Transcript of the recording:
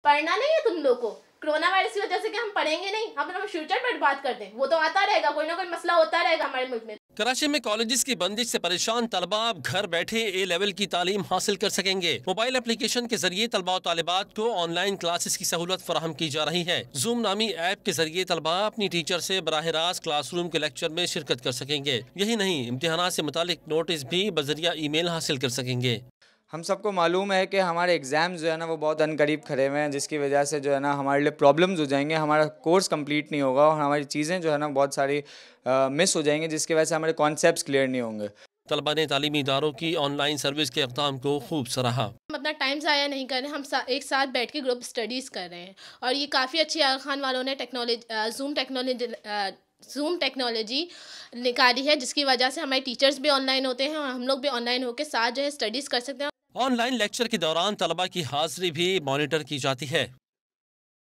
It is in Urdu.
پڑھنا نہیں ہے تم لوگ کو؟ کرونا وائرس کی وجہ سے کہ ہم پڑھیں گے نہیں، ہم اپنا فیوچر پر بات کرتے ہیں، وہ تو آتا رہے گا، کوئی نہ کوئی مسئلہ ہوتا رہے گا ہمارے ملک میں۔ کراچی میں کالجز کی بندش سے پریشان طلباء اب گھر بیٹھے اے لیول کی تعلیم حاصل کر سکیں گے۔ موبائل اپلیکیشن کے ذریعے طلباء و طالبات کو آن لائن کلاسز کی سہولت فراہم کی جا رہی ہے۔ زوم نامی ایپ کے ذریعے طلباء اپنی ٹیچر سے براہ راست کلاس روم کے لیکچر میں شرکت کر سکیں گے۔ یہی نہیں، امتحانات سے متعلق نوٹس بھی بذریعہ ای میل حاصل کر سکیں گے۔ ہم سب کو معلوم ہے کہ ہمارے ایگزامز جو ہے نا وہ بہت ان قریب کھڑے ہوئے ہیں، جس کی وجہ سے جو ہے نا ہمارے لیے پرابلمز ہو جائیں گے، ہمارا کورس کمپلیٹ نہیں ہوگا اور ہماری چیزیں جو ہے نا بہت ساری مس ہو جائیں گی، جس کی وجہ سے ہمارے کانسیپٹس کلیئر نہیں ہوں گے۔ طلباء نے تعلیمی اداروں کی آن لائن سروس کے اقدام کو خوب سراہا۔ ہم اپنا ٹائم ضائع نہیں کر رہے، ہم ایک ساتھ بیٹھ کے گروپ اسٹڈیز کر رہے ہیں، اور یہ کافی اچھی خان والوں نے زوم ٹیکنالوجی نکالی ہے، جس کی وجہ سے ہمارے ٹیچرز بھی آن لائن ہوتے ہیں اور ہم لوگ بھی آن لائن ہو کے ساتھ جو ہے اسٹڈیز کر سکتے ہیں۔ آن لائن لیکچر کے دوران طلباء کی حاضری بھی مانیٹر کی جاتی ہے۔